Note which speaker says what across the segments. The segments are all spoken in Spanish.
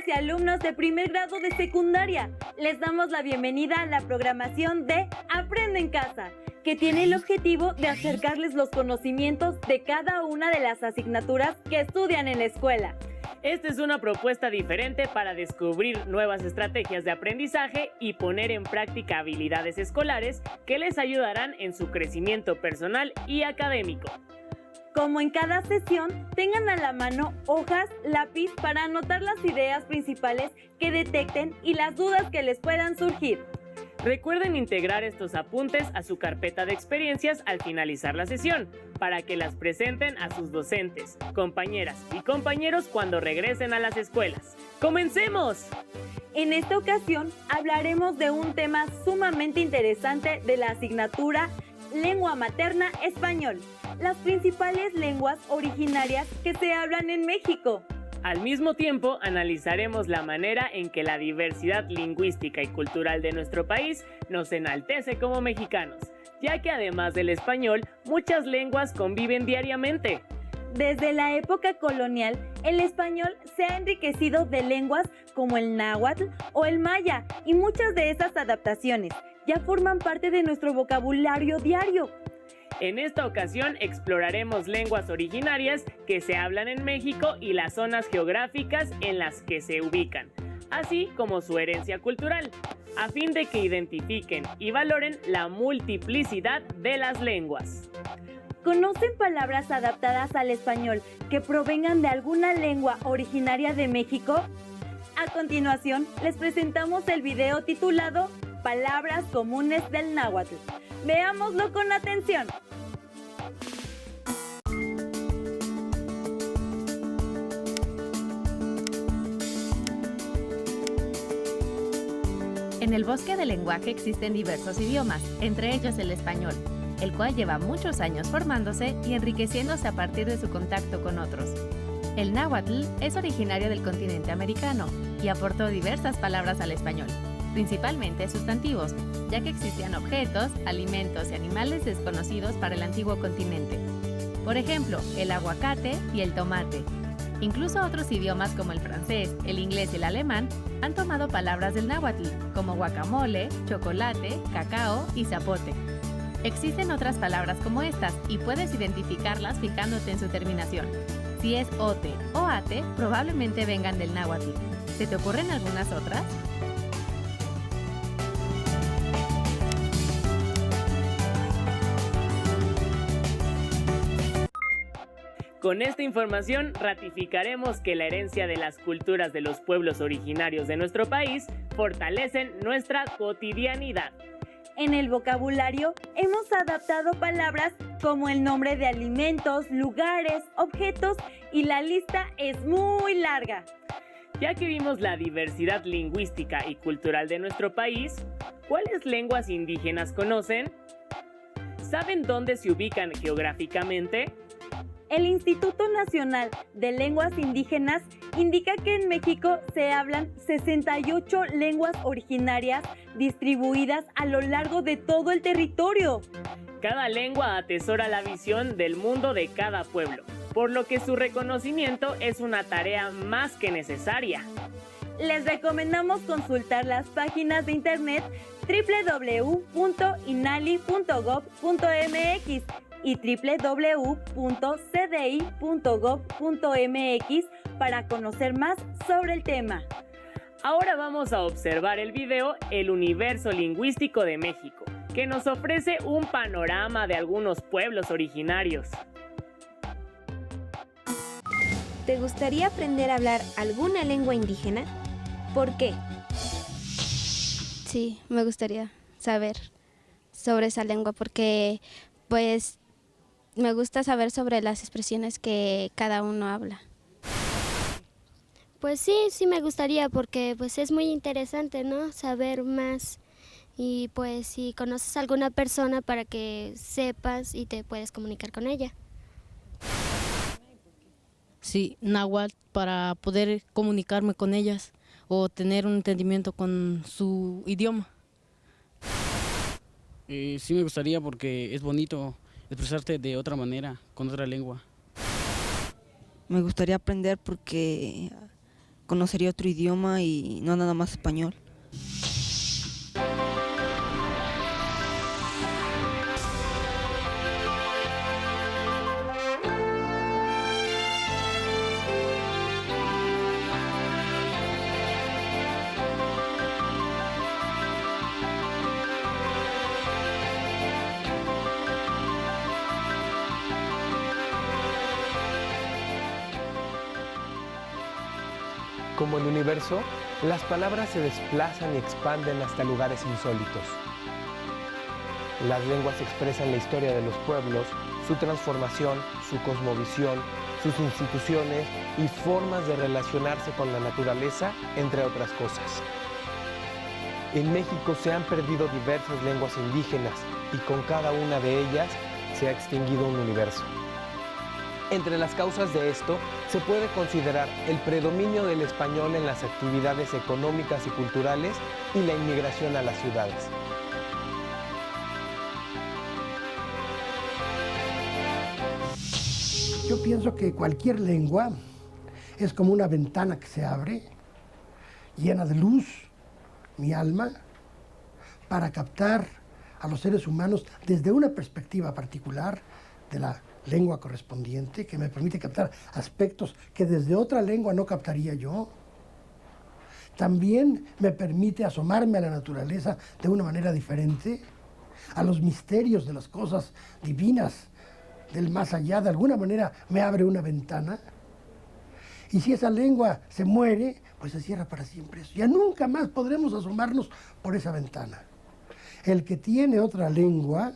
Speaker 1: alumnas y alumnos de primer grado de secundaria. Les damos la bienvenida a la programación de Aprende en Casa, que tiene el objetivo de acercarles los conocimientos de cada una de las asignaturas que estudian en la escuela.
Speaker 2: Esta es una propuesta diferente para descubrir nuevas estrategias de aprendizaje y poner en práctica habilidades escolares que les ayudarán en su crecimiento personal y académico.
Speaker 1: Como en cada sesión, tengan a la mano hojas, lápiz para anotar las ideas principales que detecten y las dudas que les puedan surgir.
Speaker 2: Recuerden integrar estos apuntes a su carpeta de experiencias al finalizar la sesión, para que las presenten a sus docentes, compañeras y compañeros cuando regresen a las escuelas. ¡Comencemos!
Speaker 1: En esta ocasión hablaremos de un tema sumamente interesante de la asignatura Lengua Materna Español, las principales lenguas originarias que se hablan en México.
Speaker 2: Al mismo tiempo, analizaremos la manera en que la diversidad lingüística y cultural de nuestro país nos enaltece como mexicanos, ya que además del español, muchas lenguas conviven diariamente.
Speaker 1: Desde la época colonial, el español se ha enriquecido de lenguas como el náhuatl o el maya, y muchas de esas adaptaciones ya forman parte de nuestro vocabulario diario.
Speaker 2: En esta ocasión exploraremos lenguas originarias que se hablan en México y las zonas geográficas en las que se ubican, así como su herencia cultural, a fin de que identifiquen y valoren la multiplicidad de las lenguas.
Speaker 1: ¿Conocen palabras adaptadas al español que provengan de alguna lengua originaria de México? A continuación, les presentamos el video titulado Palabras comunes del náhuatl. Veámoslo con atención.
Speaker 3: En el bosque del lenguaje existen diversos idiomas, entre ellos el español, el cual lleva muchos años formándose y enriqueciéndose a partir de su contacto con otros. El náhuatl es originario del continente americano y aportó diversas palabras al español, principalmente sustantivos, ya que existían objetos, alimentos y animales desconocidos para el antiguo continente. Por ejemplo, el aguacate y el tomate. Incluso otros idiomas como el francés, el inglés y el alemán han tomado palabras del náhuatl, como guacamole, chocolate, cacao y zapote. Existen otras palabras como estas y puedes identificarlas fijándote en su terminación. Si es ote o ate, probablemente vengan del náhuatl. ¿Se te ocurren algunas otras?
Speaker 2: Con esta información ratificaremos que la herencia de las culturas de los pueblos originarios de nuestro país fortalecen nuestra cotidianidad.
Speaker 1: En el vocabulario hemos adaptado palabras como el nombre de alimentos, lugares, objetos y la lista es muy larga.
Speaker 2: Ya que vimos la diversidad lingüística y cultural de nuestro país, ¿cuáles lenguas indígenas conocen? ¿Saben dónde se ubican geográficamente?
Speaker 1: El Instituto Nacional de Lenguas Indígenas indica que en México se hablan 68 lenguas originarias distribuidas a lo largo de todo el territorio.
Speaker 2: Cada lengua atesora la visión del mundo de cada pueblo, por lo que su reconocimiento es una tarea más que necesaria.
Speaker 1: Les recomendamos consultar las páginas de internet www.inali.gov.mx y www.cdi.gov.mx para conocer más sobre el tema.
Speaker 2: Ahora vamos a observar el video El Universo Lingüístico de México, que nos ofrece un panorama de algunos pueblos originarios.
Speaker 4: ¿Te gustaría aprender a hablar alguna lengua indígena? ¿Por qué?
Speaker 5: Sí, me gustaría saber sobre esa lengua porque pues me gusta saber sobre las expresiones que cada uno habla.
Speaker 6: Pues sí me gustaría porque pues es muy interesante, ¿no? Saber más y pues si conoces a alguna persona para que sepas y te puedes comunicar con ella.
Speaker 7: Sí, náhuatl para poder comunicarme con ellas o tener un entendimiento con su idioma.
Speaker 8: Sí me gustaría porque es bonito expresarte de otra manera, con otra lengua.
Speaker 9: Me gustaría aprender porque conocería otro idioma y no nada más español.
Speaker 10: Como el universo, las palabras se desplazan y expanden hasta lugares insólitos. Las lenguas expresan la historia de los pueblos, su transformación, su cosmovisión, sus instituciones y formas de relacionarse con la naturaleza, entre otras cosas. En México se han perdido diversas lenguas indígenas y con cada una de ellas se ha extinguido un universo. Entre las causas de esto, se puede considerar el predominio del español en las actividades económicas y culturales y la inmigración a las ciudades.
Speaker 11: Yo pienso que cualquier lengua es como una ventana que se abre, llena de luz, mi alma, para captar a los seres humanos desde una perspectiva particular de la lengua correspondiente, que me permite captar aspectos que desde otra lengua no captaría yo. También me permite asomarme a la naturaleza de una manera diferente, a los misterios de las cosas divinas del más allá. De alguna manera me abre una ventana. Y si esa lengua se muere, pues se cierra para siempre. Ya nunca más podremos asomarnos por esa ventana. El que tiene otra lengua,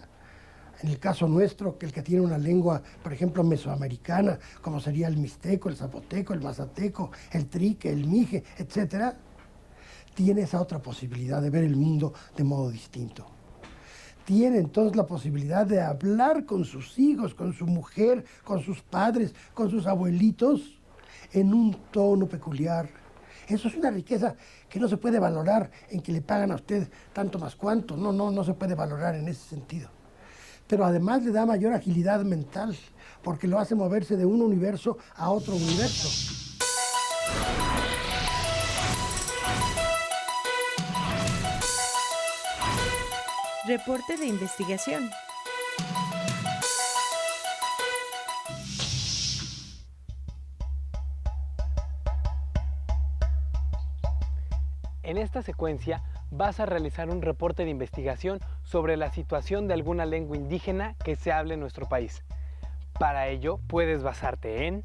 Speaker 11: en el caso nuestro, que el que tiene una lengua, por ejemplo, mesoamericana, como sería el mixteco, el zapoteco, el mazateco, el trique, el mije, etc., tiene esa otra posibilidad de ver el mundo de modo distinto. Tiene entonces la posibilidad de hablar con sus hijos, con su mujer, con sus padres, con sus abuelitos, en un tono peculiar. Eso es una riqueza que no se puede valorar en que le pagan a usted tanto más cuanto. No se puede valorar en ese sentido. Pero además le da mayor agilidad mental, porque lo hace moverse de un universo a otro universo.
Speaker 12: Reporte de investigación.
Speaker 10: En esta secuencia vas a realizar un reporte de investigación sobre la situación de alguna lengua indígena que se hable en nuestro país. Para ello, puedes basarte en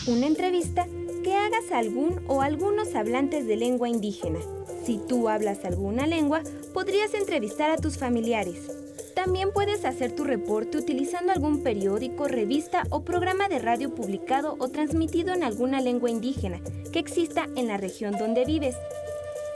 Speaker 4: una entrevista que hagas a algún o algunos hablantes de lengua indígena. Si tú hablas alguna lengua, podrías entrevistar a tus familiares. También puedes hacer tu reporte utilizando algún periódico, revista o programa de radio publicado o transmitido en alguna lengua indígena que exista en la región donde vives.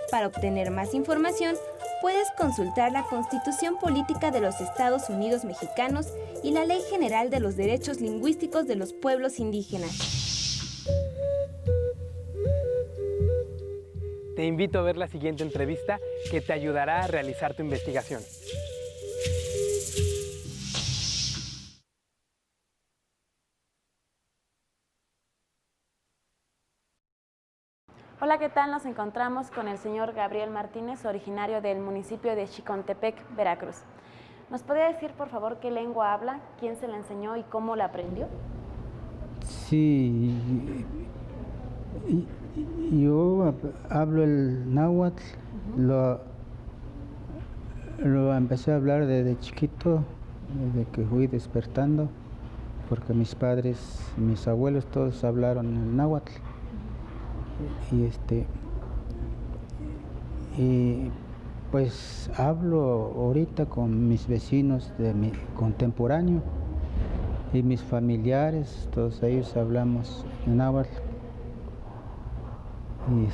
Speaker 4: Para obtener más información, puedes consultar la Constitución Política de los Estados Unidos Mexicanos y la Ley General de los Derechos Lingüísticos de los Pueblos Indígenas.
Speaker 10: Te invito a ver la siguiente entrevista que te ayudará a realizar tu investigación.
Speaker 13: Hola, ¿qué tal? Nos encontramos con el señor Gabriel Martínez, originario del municipio de Xicontepec, Veracruz. ¿Nos podría decir, por favor, qué lengua habla, quién se la enseñó y cómo la aprendió?
Speaker 14: Sí, yo hablo el náhuatl, lo empecé a hablar desde chiquito, desde que fui despertando, porque mis padres, mis abuelos, todos hablaron el náhuatl. Y pues hablo ahorita con mis vecinos de mi contemporáneo y mis familiares, todos ellos hablamos náhuatl. Y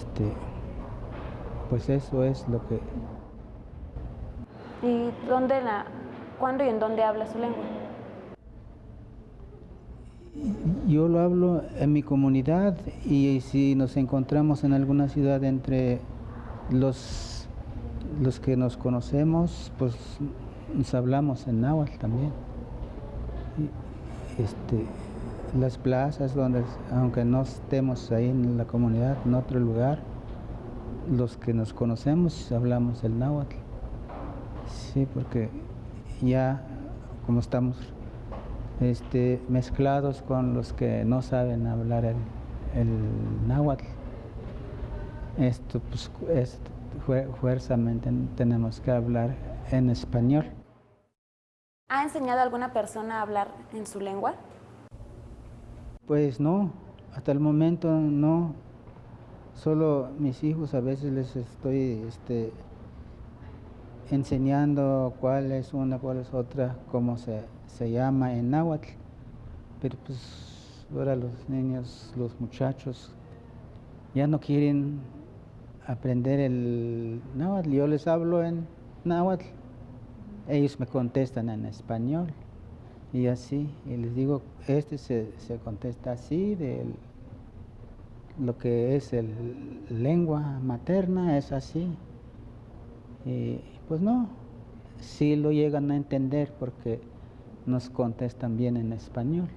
Speaker 14: pues eso es lo que...
Speaker 13: ¿Y cuándo y en dónde habla su lengua?
Speaker 14: Yo lo hablo en mi comunidad y si nos encontramos en alguna ciudad entre los que nos conocemos, pues nos hablamos en náhuatl también. las plazas, donde, aunque no estemos ahí en la comunidad, en otro lugar, los que nos conocemos hablamos el náhuatl. Sí, porque ya como estamos mezclados con los que no saben hablar el náhuatl, pues fuerzamente tenemos que hablar en español.
Speaker 13: ¿Ha enseñado a alguna persona a hablar en su lengua?
Speaker 14: Pues no, hasta el momento no. Solo mis hijos a veces les estoy enseñando cuál es una, cuál es otra, cómo se llama en náhuatl. Pero pues ahora los niños, los muchachos, ya no quieren aprender el náhuatl. Yo les hablo en náhuatl, ellos me contestan en español. Y así, y les digo, se contesta así, de lo que es lengua materna, es así. Y pues no, sí lo llegan a entender porque nos contestan bien en español,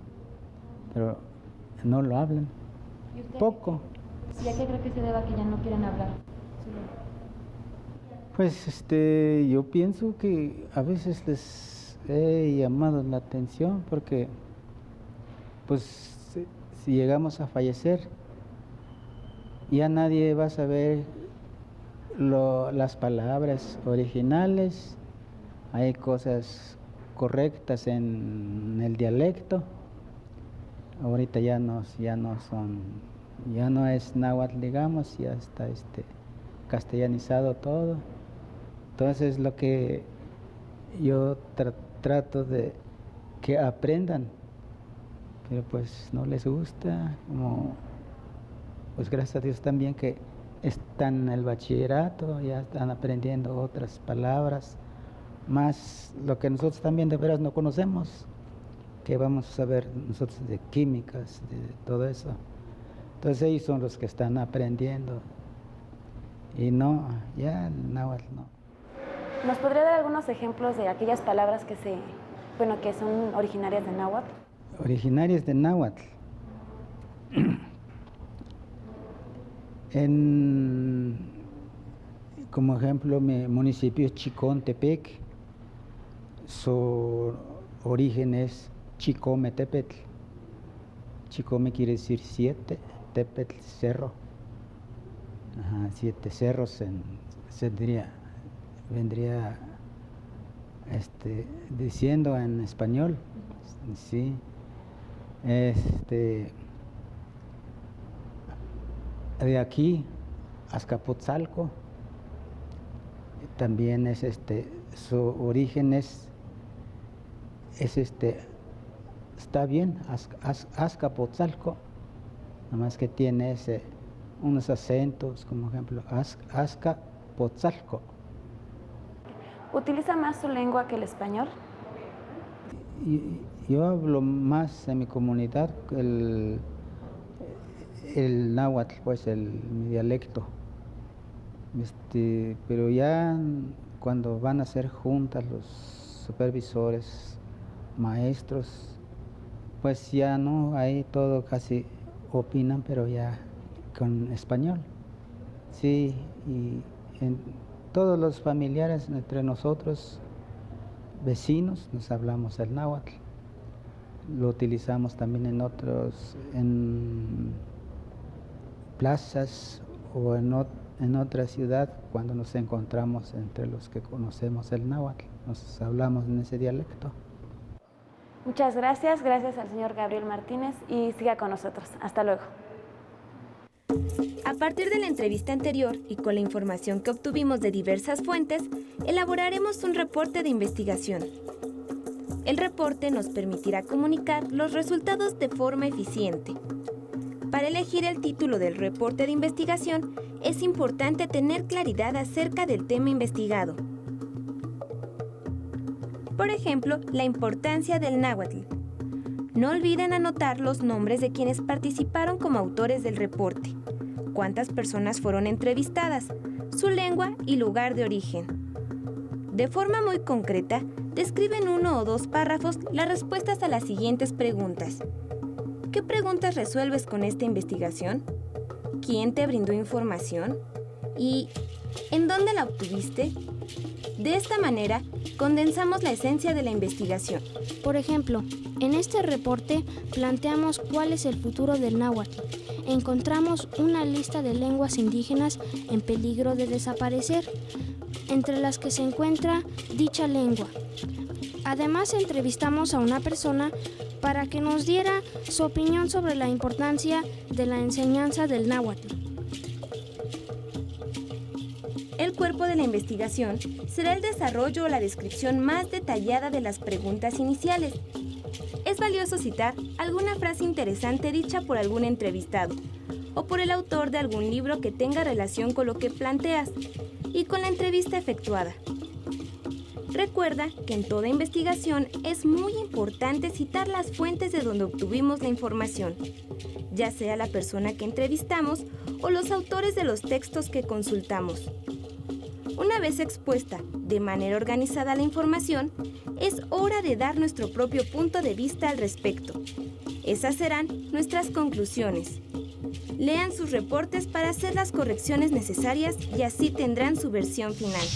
Speaker 14: pero no lo hablan, poco.
Speaker 13: ¿Y a qué cree que se deba que ya no quieren hablar?
Speaker 14: Pues yo pienso que a veces les he llamado la atención porque pues si llegamos a fallecer ya nadie va a saber las palabras originales, hay cosas correctas en el dialecto, ahorita ya no es náhuatl, digamos, ya está castellanizado todo. Entonces lo que yo trato de que aprendan, pero pues no les gusta, como pues gracias a Dios también que están en el bachillerato, ya están aprendiendo otras palabras, más lo que nosotros también de veras no conocemos, que vamos a saber nosotros de químicas, de todo eso. Entonces ellos son los que están aprendiendo, y no, ya el náhuatl no.
Speaker 13: ¿Nos podría dar algunos ejemplos de aquellas palabras que son originarias de náhuatl?
Speaker 14: Originarias de náhuatl. Como ejemplo, mi municipio es Chicontepec, su origen es Chicometepetl. Chicome quiere decir 7, Tepetl, cerro. 7 cerros vendría diciendo en español, sí. De aquí, Azcapotzalco, también es su origen está bien, Azcapotzalco, nada más que tiene unos acentos, como ejemplo, Azcapotzalco.
Speaker 13: ¿Utiliza más su lengua que el español?
Speaker 14: Yo hablo más en mi comunidad el náhuatl, pues mi dialecto. Pero ya cuando van a hacer juntas los supervisores, maestros, pues ya no, ahí todo casi opinan, pero ya con español. Sí, y en todos los familiares entre nosotros, vecinos, nos hablamos el náhuatl. Lo utilizamos también en plazas o en otra ciudad, cuando nos encontramos entre los que conocemos el náhuatl, nos hablamos en ese dialecto.
Speaker 13: Muchas gracias, gracias al señor Gabriel Martínez y siga con nosotros. Hasta luego.
Speaker 4: A partir de la entrevista anterior y con la información que obtuvimos de diversas fuentes, elaboraremos un reporte de investigación. El reporte nos permitirá comunicar los resultados de forma eficiente. Para elegir el título del reporte de investigación, es importante tener claridad acerca del tema investigado. Por ejemplo, la importancia del náhuatl. No olviden anotar los nombres de quienes participaron como autores del reporte, cuántas personas fueron entrevistadas, su lengua y lugar de origen. De forma muy concreta, describen 1 o 2 párrafos las respuestas a las siguientes preguntas. ¿Qué preguntas resuelves con esta investigación? ¿Quién te brindó información? ¿Y en dónde la obtuviste? De esta manera, condensamos la esencia de la investigación.
Speaker 6: Por ejemplo, en este reporte planteamos cuál es el futuro del náhuatl. Encontramos una lista de lenguas indígenas en peligro de desaparecer, entre las que se encuentra dicha lengua. Además, entrevistamos a una persona para que nos diera su opinión sobre la importancia de la enseñanza del náhuatl.
Speaker 4: El cuerpo de la investigación será el desarrollo o la descripción más detallada de las preguntas iniciales. Es valioso citar alguna frase interesante dicha por algún entrevistado o por el autor de algún libro que tenga relación con lo que planteas y con la entrevista efectuada. Recuerda que en toda investigación es muy importante citar las fuentes de donde obtuvimos la información, ya sea la persona que entrevistamos o los autores de los textos que consultamos. Una vez expuesta de manera organizada la información, es hora de dar nuestro propio punto de vista al respecto. Esas serán nuestras conclusiones. Lean sus reportes para hacer las correcciones necesarias y así tendrán su versión final.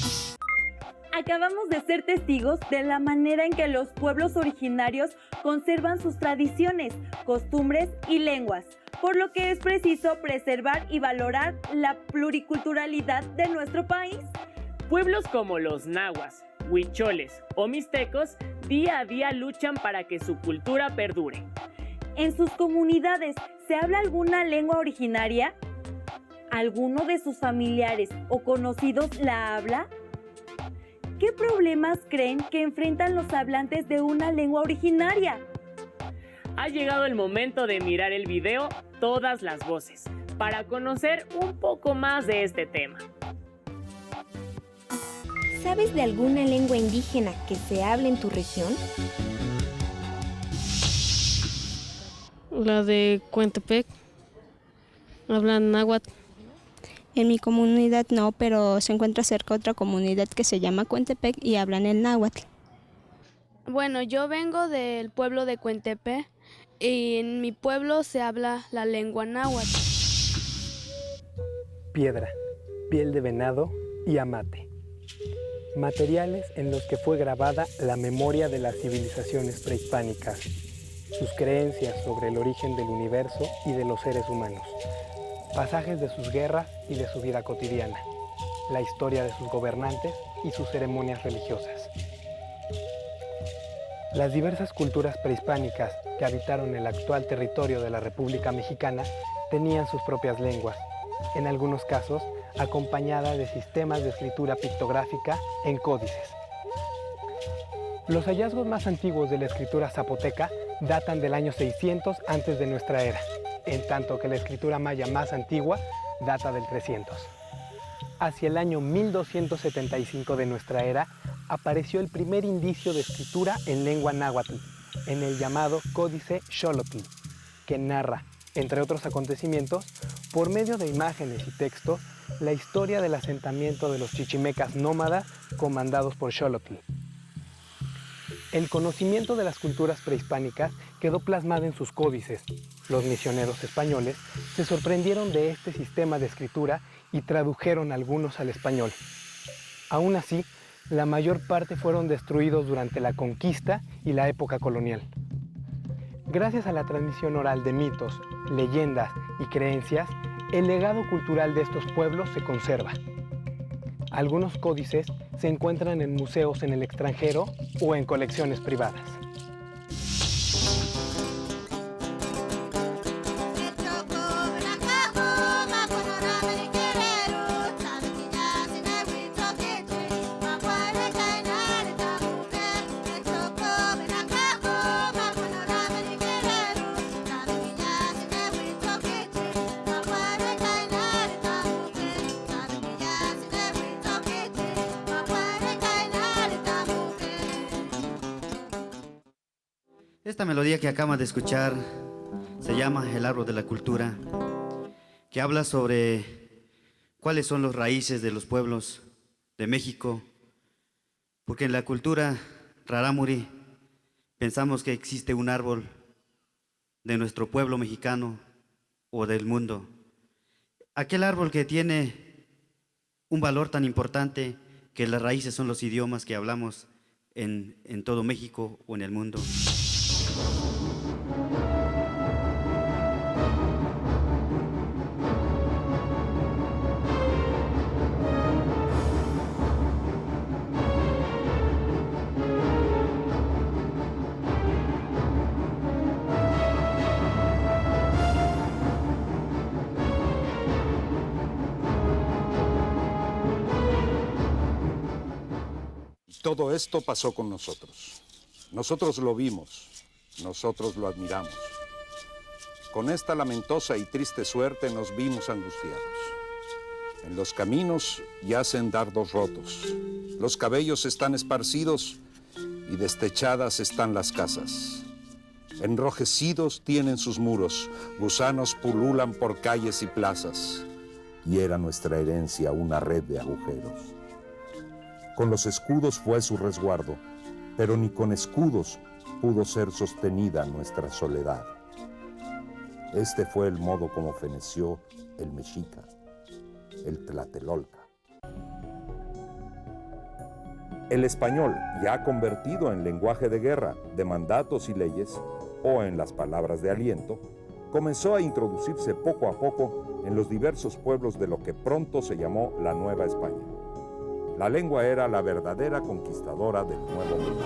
Speaker 1: Acabamos de ser testigos de la manera en que los pueblos originarios conservan sus tradiciones, costumbres y lenguas, por lo que es preciso preservar y valorar la pluriculturalidad de nuestro país.
Speaker 2: Pueblos como los nahuas, huicholes o mixtecos día a día luchan para que su cultura perdure.
Speaker 1: ¿En sus comunidades se habla alguna lengua originaria? ¿Alguno de sus familiares o conocidos la habla? ¿Qué problemas creen que enfrentan los hablantes de una lengua originaria?
Speaker 2: Ha llegado el momento de mirar el video Todas las Voces para conocer un poco más de este tema.
Speaker 4: ¿Sabes de alguna lengua indígena que se hable en tu región?
Speaker 7: La de Cointepec. Hablan náhuatl.
Speaker 5: En mi comunidad no, pero se encuentra cerca otra comunidad que se llama Cointepec y hablan el náhuatl.
Speaker 12: Bueno, yo vengo del pueblo de Cointepec y en mi pueblo se habla la lengua náhuatl.
Speaker 10: Piedra, piel de venado y amate. Materiales en los que fue grabada la memoria de las civilizaciones prehispánicas, sus creencias sobre el origen del universo y de los seres humanos, pasajes de sus guerras y de su vida cotidiana, la historia de sus gobernantes y sus ceremonias religiosas. Las diversas culturas prehispánicas que habitaron el actual territorio de la República Mexicana tenían sus propias lenguas, en algunos casos acompañada de sistemas de escritura pictográfica en códices. Los hallazgos más antiguos de la escritura zapoteca datan del año 600 antes de nuestra era, en tanto que la escritura maya más antigua data del 300. Hacia el año 1275 de nuestra era apareció el primer indicio de escritura en lengua náhuatl, en el llamado Códice Xolotl, que narra, entre otros acontecimientos, por medio de imágenes y textos, la historia del asentamiento de los chichimecas nómadas comandados por Xolotl. El conocimiento de las culturas prehispánicas quedó plasmado en sus códices. Los misioneros españoles se sorprendieron de este sistema de escritura y tradujeron algunos al español. Aún así, la mayor parte fueron destruidos durante la conquista y la época colonial. Gracias a la transmisión oral de mitos, leyendas y creencias, el legado cultural de estos pueblos se conserva. Algunos códices se encuentran en museos en el extranjero o en colecciones privadas.
Speaker 15: Esta melodía que acaban de escuchar se llama El Árbol de la Cultura, que habla sobre cuáles son las raíces de los pueblos de México, porque en la cultura rarámuri pensamos que existe un árbol de nuestro pueblo mexicano o del mundo. Aquel árbol que tiene un valor tan importante que las raíces son los idiomas que hablamos en todo México o en el mundo.
Speaker 16: Todo esto pasó con nosotros. Nosotros lo vimos, nosotros lo admiramos. Con esta lamentosa y triste suerte nos vimos angustiados. En los caminos yacen dardos rotos, los cabellos están esparcidos y destechadas están las casas. Enrojecidos tienen sus muros, gusanos pululan por calles y plazas. Y era nuestra herencia una red de agujeros. Con los escudos fue su resguardo, pero ni con escudos pudo ser sostenida nuestra soledad. Este fue el modo como feneció el mexica, el tlatelolca. El español, ya convertido en lenguaje de guerra, de mandatos y leyes, o en las palabras de aliento, comenzó a introducirse poco a poco en los diversos pueblos de lo que pronto se llamó la Nueva España. La lengua era la verdadera conquistadora del Nuevo Mundo.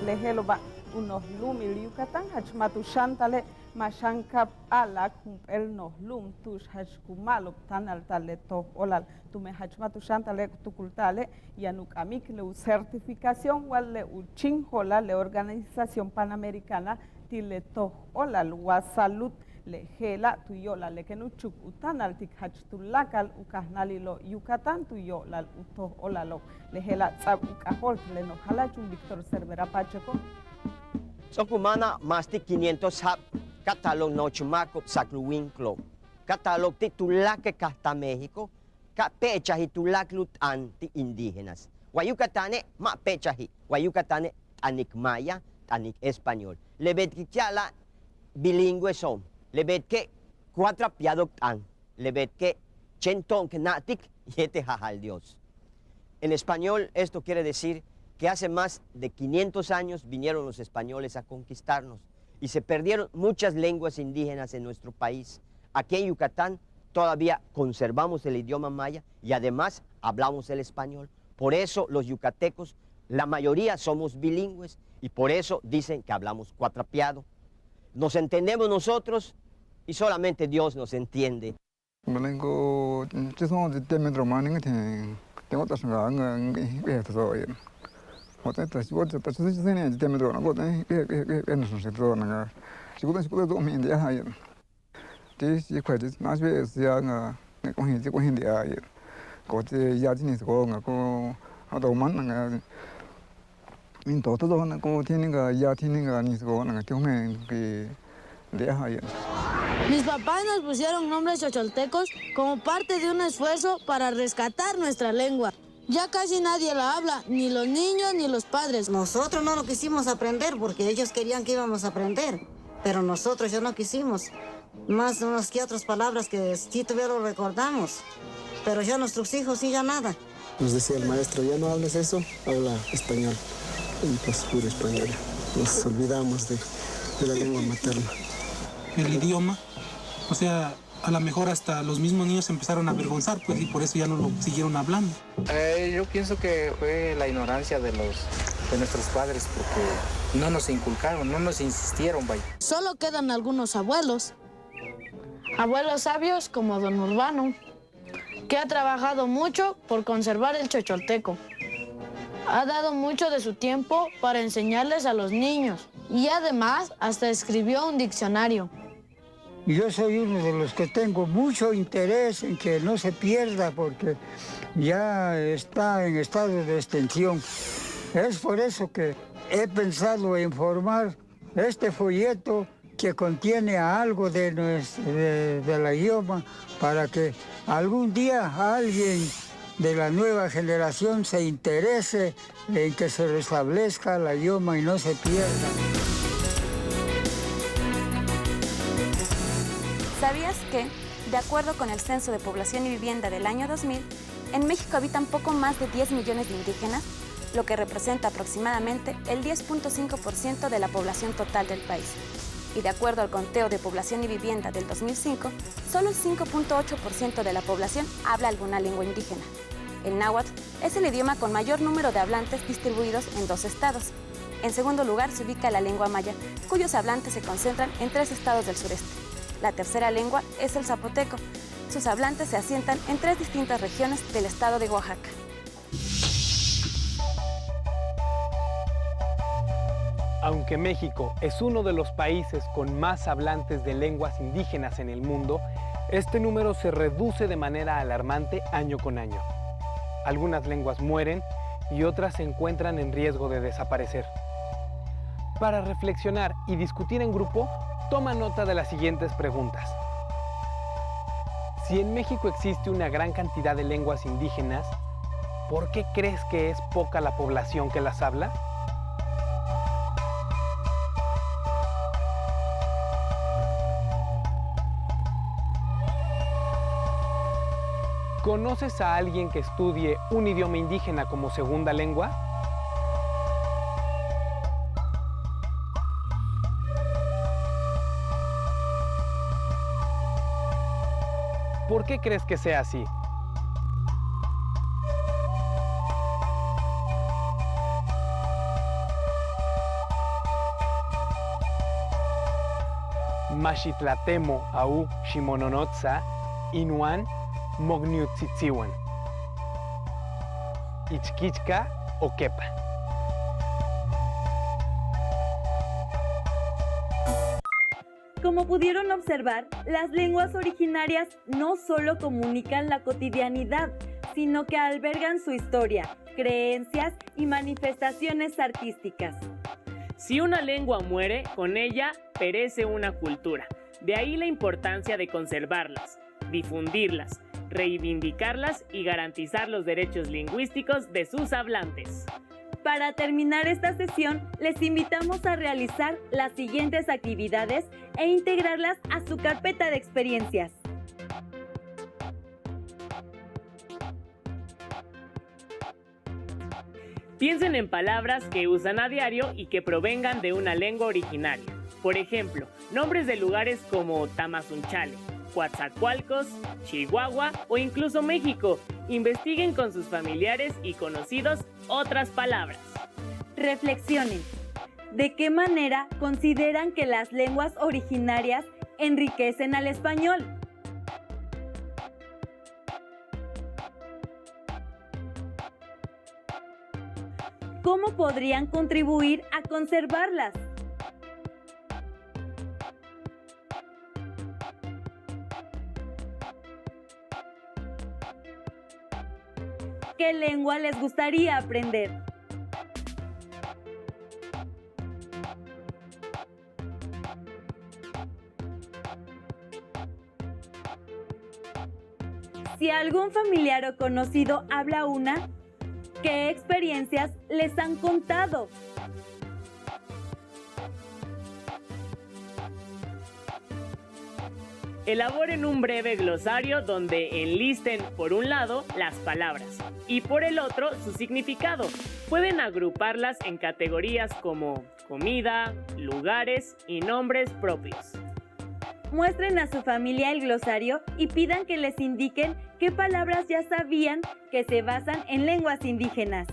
Speaker 17: Leheloba unos lum il Yucatán hachmatu shantale mashankap alak el nos lum tush hachkumalop tan altaleto olal tume hachmatu shantale tukultale yanuk amik le certificación wal le uchinjola le organización panamericana tileto olal wasalut le gela tuyola le kenuchuk utan altik hachtulakal ukahnalilo Yucatán tuyolal uto olalo le gela tsab ukahol le no halachun Víctor Cervera Pacheco.
Speaker 18: Sokumana más de 500 hab catalog nochmaco sacluinclo catalog titulaque hasta México ka pecha hitulak lutan ti indígenas Guayucatane ma pecha hi Guayucatane tanik maya tanik español le betkiala bilingüe son le bet que cuatro piadok tan le bet que chenton que natik yete jajal Dios. En español esto quiere decir que hace más de 500 años vinieron los españoles a conquistarnos y se perdieron muchas lenguas indígenas en nuestro país. Aquí en Yucatán todavía conservamos el idioma maya y además hablamos el español. Por eso los yucatecos, la mayoría somos bilingües y por eso dicen que hablamos cuatrapeado. Nos entendemos nosotros y solamente Dios nos entiende.
Speaker 19: Mis papás nos pusieron nombres chocholtecos como parte de un esfuerzo para rescatar nuestra lengua. Ya casi nadie la habla, ni los niños ni los padres.
Speaker 20: Nosotros no lo quisimos aprender porque ellos querían que íbamos a aprender, pero nosotros ya no quisimos. Más unas que otras palabras que sí todavía lo recordamos, pero ya nuestros hijos sí ya nada.
Speaker 21: Nos decía el maestro, ya no hables eso, habla español. Y pues puro español. Nos olvidamos de la lengua materna.
Speaker 22: El idioma, o sea, a lo mejor hasta los mismos niños se empezaron a avergonzar, pues, y por eso ya no lo siguieron hablando.
Speaker 23: Yo pienso que fue la ignorancia de nuestros padres, porque no nos inculcaron, no nos insistieron, vaya.
Speaker 19: Solo quedan algunos abuelos.
Speaker 24: Abuelos sabios como don Urbano, que ha trabajado mucho por conservar el chocholteco. Ha dado mucho de su tiempo para enseñarles a los niños y además hasta escribió un diccionario.
Speaker 3: Yo soy uno de los que tengo mucho interés en que no se pierda porque ya está en estado de extinción. Es por eso que he pensado en formar este folleto que contiene algo de la idioma para que algún día alguien de la nueva generación se interese en que se restablezca la idioma y no se pierda.
Speaker 13: ¿Sabías que, de acuerdo con el Censo de Población y Vivienda del año 2000, en México habitan poco más de 10 millones de indígenas, lo que representa aproximadamente el 10.5% de la población total del país? Y de acuerdo al Conteo de Población y Vivienda del 2005, solo el 5.8% de la población habla alguna lengua indígena. El náhuatl es el idioma con mayor número de hablantes distribuidos en 2 estados. En segundo lugar se ubica la lengua maya, cuyos hablantes se concentran en 3 estados del sureste. La tercera lengua es el zapoteco. Sus hablantes se asientan en 3 distintas regiones del estado de Oaxaca.
Speaker 10: Aunque México es uno de los países con más hablantes de lenguas indígenas en el mundo, este número se reduce de manera alarmante año con año. Algunas lenguas mueren y otras se encuentran en riesgo de desaparecer. Para reflexionar y discutir en grupo, toma nota de las siguientes preguntas. Si en México existe una gran cantidad de lenguas indígenas, ¿por qué crees que es poca la población que las habla? ¿Conoces a alguien que estudie un idioma indígena como segunda lengua? ¿Por qué crees que sea así? Maxitlatemo au Ximononotza Inuan Mogniutzitziwan Ichquichca o Kepa.
Speaker 1: Como pudieron observar, las lenguas originarias no solo comunican la cotidianidad, sino que albergan su historia, creencias y manifestaciones artísticas.
Speaker 2: Si una lengua muere, con ella perece una cultura. De ahí la importancia de conservarlas, difundirlas, reivindicarlas y garantizar los derechos lingüísticos de sus hablantes.
Speaker 1: Para terminar esta sesión, les invitamos a realizar las siguientes actividades e integrarlas a su carpeta de experiencias.
Speaker 2: Piensen en palabras que usan a diario y que provengan de una lengua originaria. Por ejemplo, nombres de lugares como Tamazunchale, Coatzacoalcos, Chihuahua o incluso México. Investiguen con sus familiares y conocidos otras palabras.
Speaker 1: Reflexionen. ¿De qué manera consideran que las lenguas originarias enriquecen al español? ¿Cómo podrían contribuir a conservarlas? ¿Qué lengua les gustaría aprender? Si algún familiar o conocido habla una, ¿qué experiencias les han contado?
Speaker 2: Elaboren un breve glosario donde enlisten, por un lado, las palabras y por el otro, su significado. Pueden agruparlas en categorías como comida, lugares y nombres propios.
Speaker 1: Muestren a su familia el glosario y pidan que les indiquen qué palabras ya sabían que se basan en lenguas indígenas.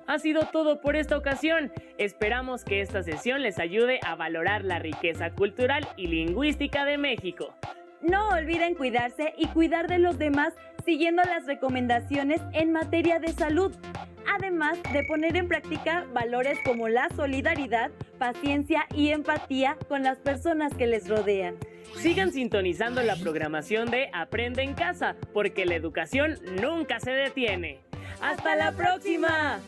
Speaker 2: Ha sido todo por esta ocasión. Esperamos que esta sesión les ayude a valorar la riqueza cultural y lingüística de México.
Speaker 1: No olviden cuidarse y cuidar de los demás siguiendo las recomendaciones en materia de salud, además de poner en práctica valores como la solidaridad, paciencia y empatía con las personas que les rodean.
Speaker 2: Sigan sintonizando la programación de Aprende en Casa, porque la educación nunca se detiene. ¡Hasta la próxima!